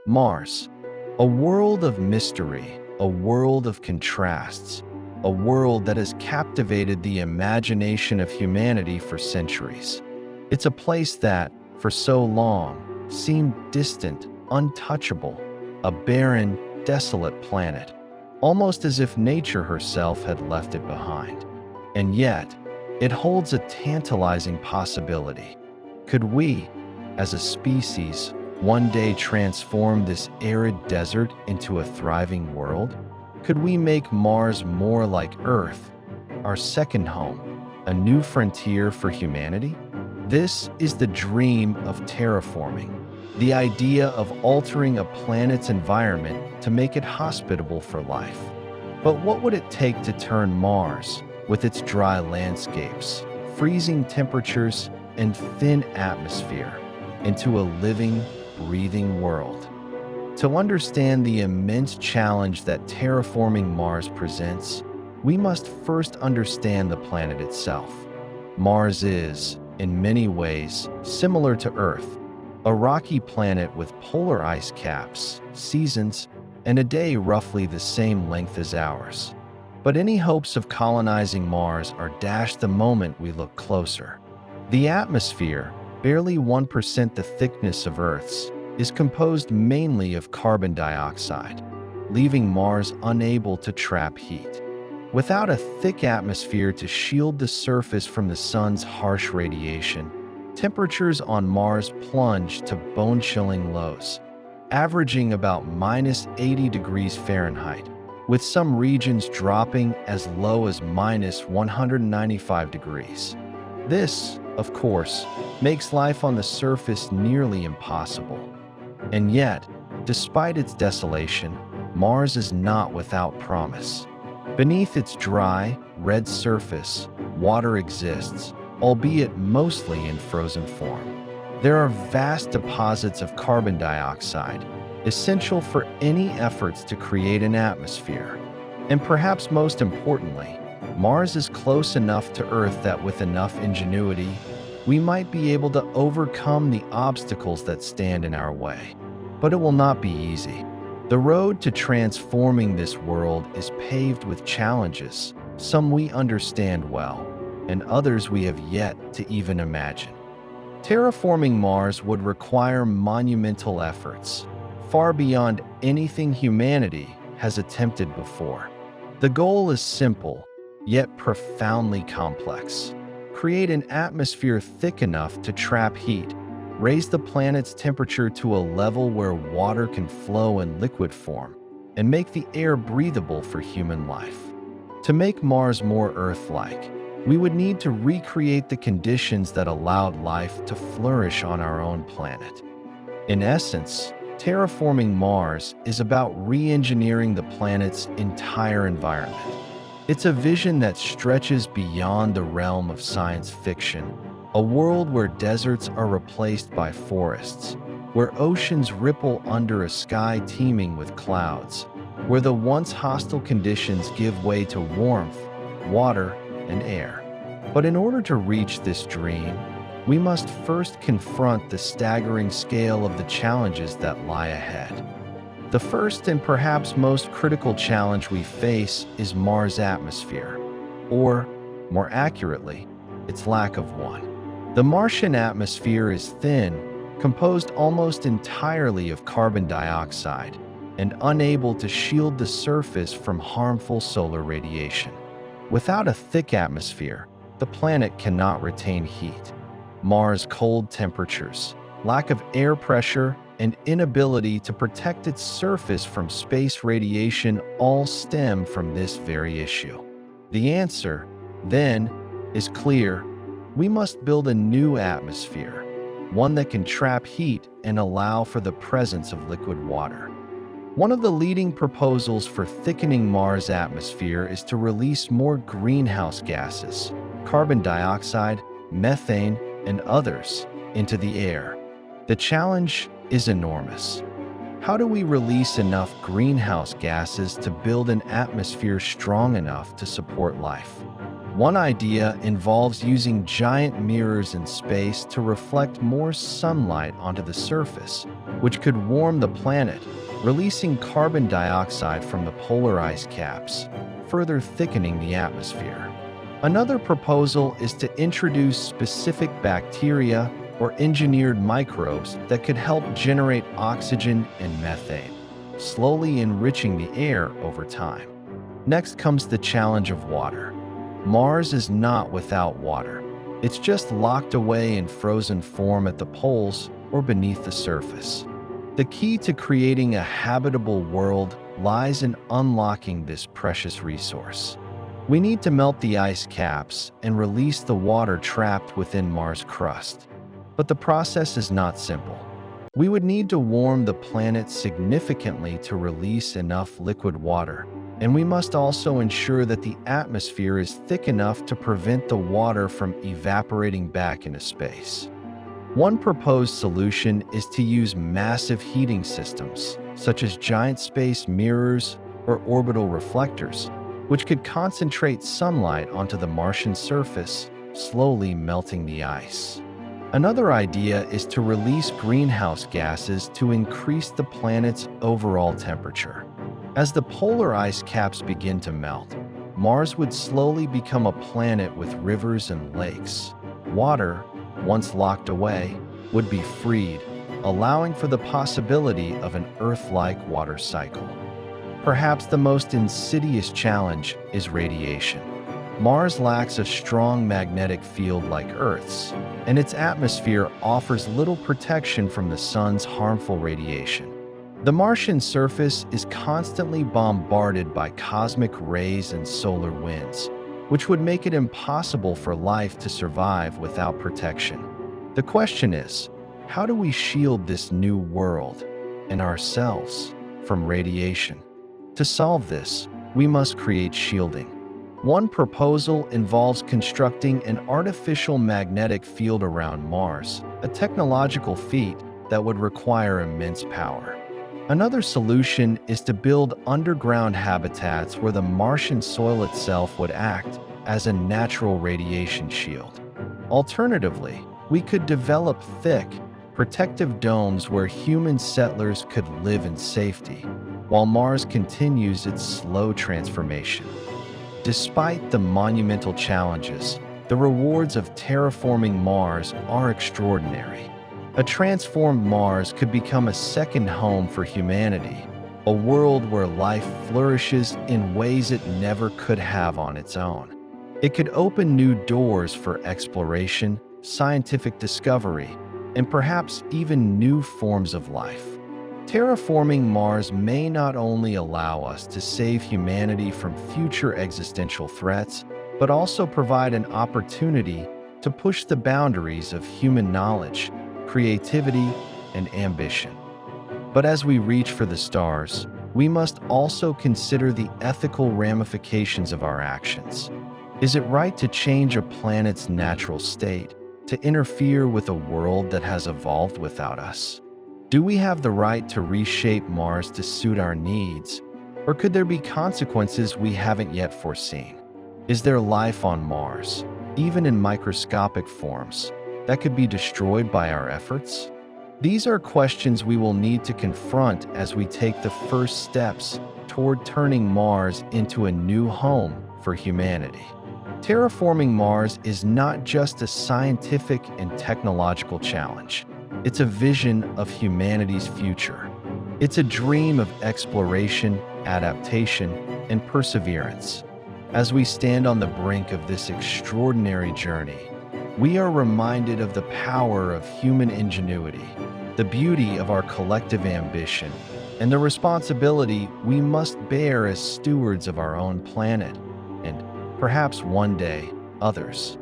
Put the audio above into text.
Mars, a world of mystery, a world of contrasts, a world that has captivated the imagination of humanity for centuries. It's a place that, for so long, seemed distant, untouchable, a barren, desolate planet, almost as if nature herself had left it behind. And yet, it holds a tantalizing possibility. Could we, as a species, one day transform this arid desert into a thriving world? Could we make Mars more like Earth, our second home, a new frontier for humanity? This is the dream of terraforming, the idea of altering a planet's environment to make it hospitable for life. But what would it take to turn Mars, with its dry landscapes, freezing temperatures, and thin atmosphere, into a living, breathing world? To understand the immense challenge that terraforming Mars presents, we must first understand the planet itself. Mars is, in many ways, similar to Earth, a rocky planet with polar ice caps, seasons, and a day roughly the same length as ours. But any hopes of colonizing Mars are dashed the moment we look closer. The atmosphere, barely 1% the thickness of Earth's, is composed mainly of carbon dioxide, leaving Mars unable to trap heat. Without a thick atmosphere to shield the surface from the sun's harsh radiation, temperatures on Mars plunge to bone-chilling lows, averaging about -80 degrees Fahrenheit, with some regions dropping as low as -195 degrees. This, of course, makes life on the surface nearly impossible. And yet, despite its desolation, Mars is not without promise. Beneath its dry, red surface, water exists, albeit mostly in frozen form. There are vast deposits of carbon dioxide, essential for any efforts to create an atmosphere. And perhaps most importantly, Mars is close enough to Earth that with enough ingenuity, we might be able to overcome the obstacles that stand in our way. But it will not be easy. The road to transforming this world is paved with challenges, some we understand well, and others we have yet to even imagine. Terraforming Mars would require monumental efforts, far beyond anything humanity has attempted before. The goal is simple, yet profoundly complex. Create an atmosphere thick enough to trap heat, raise the planet's temperature to a level where water can flow in liquid form, and make the air breathable for human life. To make Mars more Earth-like, we would need to recreate the conditions that allowed life to flourish on our own planet. In essence, terraforming Mars is about re-engineering the planet's entire environment. It's a vision that stretches beyond the realm of science fiction, a world where deserts are replaced by forests, where oceans ripple under a sky teeming with clouds, where the once hostile conditions give way to warmth, water, and air. But in order to reach this dream, we must first confront the staggering scale of the challenges that lie ahead. The first and perhaps most critical challenge we face is Mars' atmosphere, or, more accurately, its lack of one. The Martian atmosphere is thin, composed almost entirely of carbon dioxide, and unable to shield the surface from harmful solar radiation. Without a thick atmosphere, the planet cannot retain heat. Mars' cold temperatures, lack of air pressure, and inability to protect its surface from space radiation all stem from this very issue. The answer, then, is clear. We must build a new atmosphere, one that can trap heat and allow for the presence of liquid water. One of the leading proposals for thickening Mars' atmosphere is to release more greenhouse gases, carbon dioxide, methane, and others, into the air. The challenge is enormous. How do we release enough greenhouse gases to build an atmosphere strong enough to support life? One idea involves using giant mirrors in space to reflect more sunlight onto the surface, which could warm the planet, releasing carbon dioxide from the polar ice caps, further thickening the atmosphere. Another proposal is to introduce specific bacteria or engineered microbes that could help generate oxygen and methane, slowly enriching the air over time. Next comes the challenge of water. Mars is not without water. It's just locked away in frozen form at the poles or beneath the surface. The key to creating a habitable world lies in unlocking this precious resource. We need to melt the ice caps and release the water trapped within Mars' crust. But the process is not simple. We would need to warm the planet significantly to release enough liquid water, and we must also ensure that the atmosphere is thick enough to prevent the water from evaporating back into space. One proposed solution is to use massive heating systems, such as giant space mirrors or orbital reflectors, which could concentrate sunlight onto the Martian surface, slowly melting the ice. Another idea is to release greenhouse gases to increase the planet's overall temperature. As the polar ice caps begin to melt, Mars would slowly become a planet with rivers and lakes. Water, once locked away, would be freed, allowing for the possibility of an Earth-like water cycle. Perhaps the most insidious challenge is radiation. Mars lacks a strong magnetic field like Earth's, and its atmosphere offers little protection from the sun's harmful radiation. The Martian surface is constantly bombarded by cosmic rays and solar winds, which would make it impossible for life to survive without protection. The question is, how do we shield this new world and ourselves from radiation? To solve this, we must create shielding. One proposal involves constructing an artificial magnetic field around Mars, a technological feat that would require immense power. Another solution is to build underground habitats where the Martian soil itself would act as a natural radiation shield. Alternatively, we could develop thick, protective domes where human settlers could live in safety, while Mars continues its slow transformation. Despite the monumental challenges, the rewards of terraforming Mars are extraordinary. A transformed Mars could become a second home for humanity, a world where life flourishes in ways it never could have on its own. It could open new doors for exploration, scientific discovery, and perhaps even new forms of life. Terraforming Mars may not only allow us to save humanity from future existential threats, but also provide an opportunity to push the boundaries of human knowledge, creativity, and ambition. But as we reach for the stars, we must also consider the ethical ramifications of our actions. Is it right to change a planet's natural state, to interfere with a world that has evolved without us? Do we have the right to reshape Mars to suit our needs, or could there be consequences we haven't yet foreseen? Is there life on Mars, even in microscopic forms, that could be destroyed by our efforts? These are questions we will need to confront as we take the first steps toward turning Mars into a new home for humanity. Terraforming Mars is not just a scientific and technological challenge. It's a vision of humanity's future. It's a dream of exploration, adaptation, and perseverance. As we stand on the brink of this extraordinary journey, we are reminded of the power of human ingenuity, the beauty of our collective ambition, and the responsibility we must bear as stewards of our own planet, and perhaps one day, others.